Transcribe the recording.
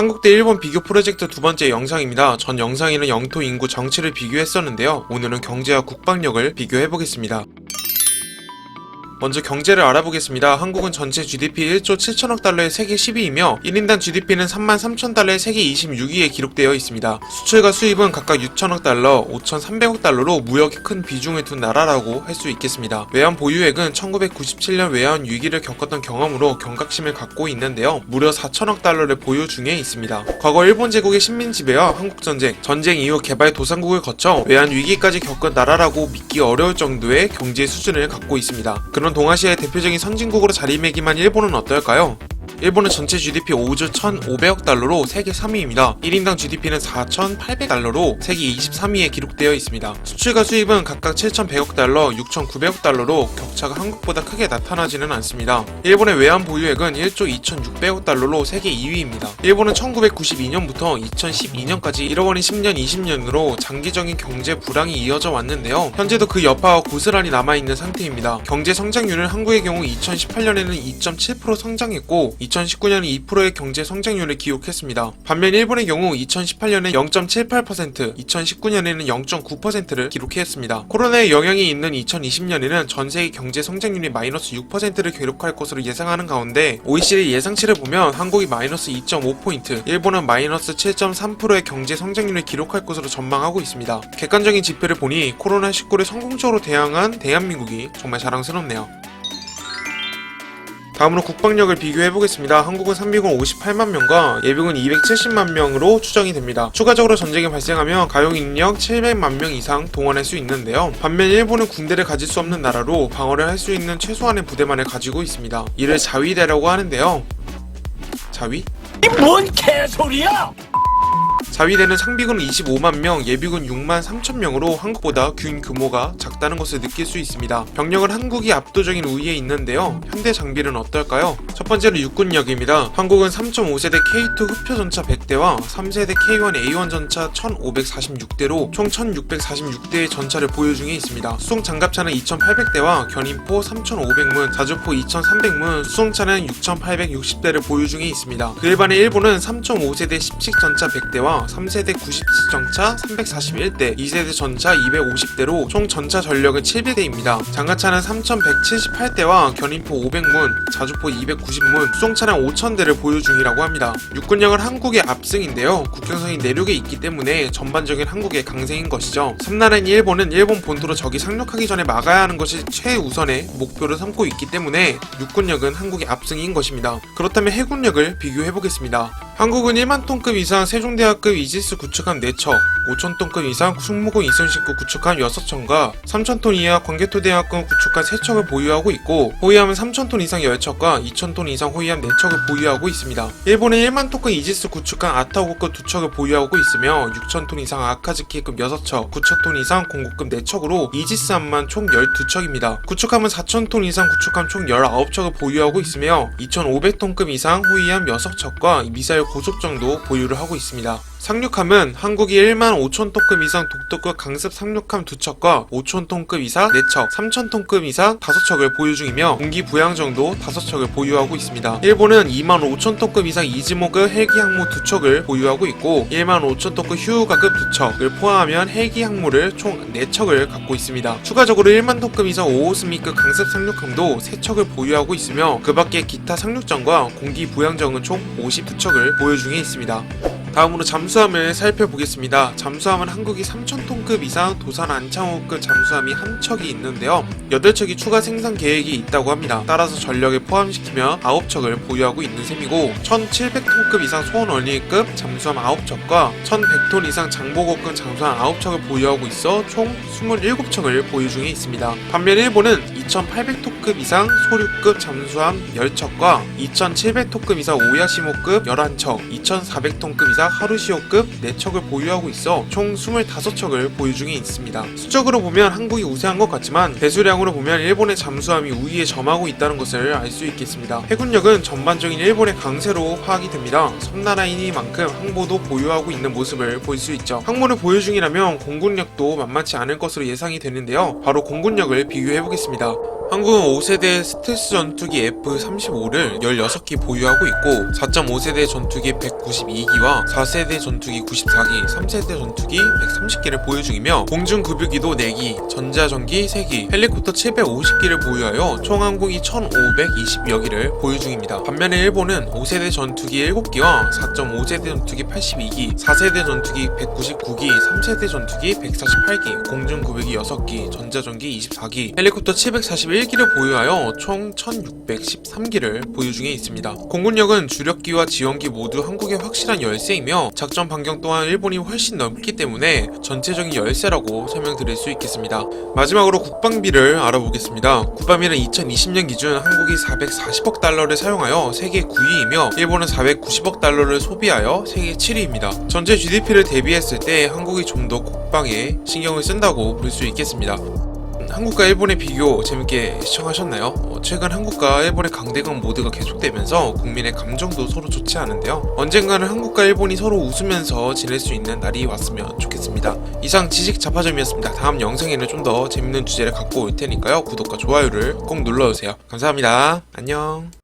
한국 대 일본 비교 프로젝트 두 번째 영상입니다. 전 영상에는 영토, 인구, 정치를 비교했었는데요. 오늘은 경제와 국방력을 비교해보겠습니다. 먼저 경제를 알아보겠습니다. 한국은 전체 GDP 1조 7천억 달러의 세계 10위이며 1인당 GDP는 3만 3천 달러의 세계 26위에 기록되어 있습니다. 수출과 수입은 각각 6천억 달러, 5,300억 달러로 무역에 큰 비중을 둔 나라라고 할 수 있겠습니다. 외환 보유액은 1997년 외환 위기를 겪었던 경험으로 경각심을 갖고 있는데요. 무려 4천억 달러를 보유 중에 있습니다. 과거 일본 제국의 식민 지배와 한국 전쟁 이후 개발 도상국을 거쳐 외환 위기까지 겪은 나라라고 믿기 어려울 정도의 경제 수준을 갖고 있습니다. 그런 동아시아의 대표적인 선진국으로 자리매김한 일본은 어떨까요? 일본은 전체 GDP 5조 1,500억 달러로 세계 3위입니다. 1인당 GDP는 4,800달러로 세계 23위에 기록되어 있습니다. 수출과 수입은 각각 7,100억 달러, 6,900억 달러로 격차가 한국보다 크게 나타나지는 않습니다. 일본의 외환 보유액은 1조 2,600억 달러로 세계 2위입니다. 일본은 1992년부터 2012년까지 잃어버린 10년, 20년으로 장기적인 경제 불황이 이어져 왔는데요. 현재도 그 여파가 고스란히 남아있는 상태입니다. 경제 성장률은 한국의 경우 2018년에는 2.7% 성장했고 2019년에 2%의 경제 성장률을 기록했습니다. 반면 일본의 경우 2018년에 0.78%, 2019년에는 0.9%를 기록했습니다. 코로나의 영향이 있는 2020년에는 전세계 경제 성장률이 마이너스 6%를 기록할 것으로 예상하는 가운데 OECD 예상치를 보면 한국이 마이너스 2.5포인트, 일본은 마이너스 7.3%의 경제 성장률을 기록할 것으로 전망하고 있습니다. 객관적인 지표를 보니 코로나19를 성공적으로 대항한 대한민국이 정말 자랑스럽네요. 다음으로 국방력을 비교해보겠습니다. 한국은 상비군 58만 명과 예비군 270만 명으로 추정이 됩니다. 추가적으로 전쟁이 발생하면 가용 인력 700만 명 이상 동원할 수 있는데요. 반면 일본은 군대를 가질 수 없는 나라로 방어를 할 수 있는 최소한의 부대만을 가지고 있습니다. 이를 자위대라고 하는데요. 자위? 뭔 개소리야! 자위대는 상비군 25만 명, 예비군 6만 3천 명으로 한국보다 군 규모가 작다는 것을 느낄 수 있습니다. 병력은 한국이 압도적인 우위에 있는데요. 현대 장비는 어떨까요? 첫 번째로 육군력입니다. 한국은 3.5세대 K2 흡표 전차 100대와 3세대 K1A1 전차 1546대로 총 1646대의 전차를 보유 중에 있습니다. 수송 장갑차는 2800대와 견인포 3500문, 자주포 2300문, 수송차는 6860대를 보유 중에 있습니다. 그에 반해 일본은 3.5세대 10식 전차 100대와 3세대 90식 전차 341대, 2세대 전차 250대로 총 전차 전력은 7배대입니다. 장갑차는 3178대와 견인포 500문, 자주포 290문, 수송차량 5000대를 보유 중이라고 합니다. 육군력은 한국의 압승인데요. 국경선이 내륙에 있기 때문에 전반적인 한국의 강세인 것이죠. 섬나라인 일본은 일본 본토로 적이 상륙하기 전에 막아야 하는 것이 최우선의 목표를 삼고 있기 때문에 육군력은 한국의 압승인 것입니다. 그렇다면 해군력을 비교해보겠습니다. 한국은 1만 톤급 이상 세종대학급 이지스 구축함 4척, 5천 톤급 이상 충무공 이순신급 구축함 6척과 3천 톤 이하 광개토대학급 구축함 3척을 보유하고 있고, 호위함은 3천 톤 이상 10척과 2천 톤 이상 호위함 4척을 보유하고 있습니다. 일본은 1만 톤급 이지스 구축함 아타고급 2척을 보유하고 있으며 6천 톤 이상 아카즈키급 6척, 9천 톤 이상 공고급 4척으로 이지스함만 총 12척입니다. 구축함은 4천 톤 이상 구축함 총 19척을 보유하고 있으며 2,500톤급 이상 호위함 6척과 미사일 고속정도 보유를 하고 있습니다. 상륙함은 한국이 1만 5천 톤급 이상 독도급 강습 상륙함 2척과 5천 톤급 이상 4척, 3천 톤급 이상 5척을 보유 중이며 공기 부양정도 5척을 보유하고 있습니다. 일본은 2만 5천 톤급 이상 이즈모급 헬기 항모 2척을 보유하고 있고 1만 5천 톤급 휴가급 2척을 포함하면 헬기 항모를 총 4척을 갖고 있습니다. 추가적으로 1만 톤급 이상 오호스미급 강습 상륙함도 3척을 보유하고 있으며 그 밖에 기타 상륙정과 공기 부양정은 총 52척을 보유 중에 있습니다. 다음으로 잠수함을 살펴보겠습니다. 잠수함은 한국이 3,000톤급 이상 도산 안창호급 잠수함이 한 척이 있는데요. 8척이 추가 생산 계획이 있다고 합니다. 따라서 전력에 포함시키면 9척을 보유하고 있는 셈이고 1,700톤급 이상 소원원리급 잠수함 9척과 1,100톤 이상 장보고급 잠수함 9척을 보유하고 있어 총 27척을 보유 중에 있습니다. 반면 일본은 2,800톤급 이상 소류급 잠수함 10척과 2,700톤급 이상 오야시모급 11척, 2,400톤급 이상 하루시오급 4척을 보유하고 있어 총 25척을 보유 중에 있습니다. 수적으로 보면 한국이 우세한 것 같지만 배수량으로 보면 일본의 잠수함이 우위에 점하고 있다는 것을 알 수 있겠습니다. 해군력은 전반적인 일본의 강세로 파악이 됩니다. 섬나라이니만큼 항모도 보유하고 있는 모습을 볼 수 있죠. 항모를 보유 중이라면 공군력도 만만치 않을 것으로 예상이 되는데요. 바로 공군력을 비교해보겠습니다. 한국은 5세대 스텔스 전투기 F-35를 16기 보유하고 있고 4.5세대 전투기 192기와 4세대 전투기 94기, 3세대 전투기 130기를 보유 중이며 공중급유기도 4기, 전자전기 3기, 헬리콥터 750기를 보유하여 총 항공기 1520여 기를 보유 중입니다. 반면에 일본은 5세대 전투기 7기와 4.5세대 전투기 82기, 4세대 전투기 199기, 3세대 전투기 148기, 공중급유기 6기, 전자전기 24기, 헬리콥터 741기를 보유하여 총 1613기를 보유 중에 있습니다. 공군력은 주력기와 지원기 모두 한국의 확실한 열세이며 작전 반경 또한 일본이 훨씬 넓기 때문에 전체적인 열세라고 설명드릴 수 있겠습니다. 마지막으로 국방비를 알아보겠습니다. 국방비는 2020년 기준 한국이 440억 달러를 사용하여 세계 9위이며 일본은 490억 달러를 소비하여 세계 7위입니다. 전체 GDP를 대비했을 때 한국이 좀 더 국방에 신경을 쓴다고 볼 수 있겠습니다. 한국과 일본의 비교 재밌게 시청하셨나요? 최근 한국과 일본의 강대강 모드가 계속되면서 국민의 감정도 서로 좋지 않은데요. 언젠가는 한국과 일본이 서로 웃으면서 지낼 수 있는 날이 왔으면 좋겠습니다. 이상 지식자파점이었습니다. 다음 영상에는 좀 더 재밌는 주제를 갖고 올 테니까요. 구독과 좋아요를 꼭 눌러주세요. 감사합니다. 안녕.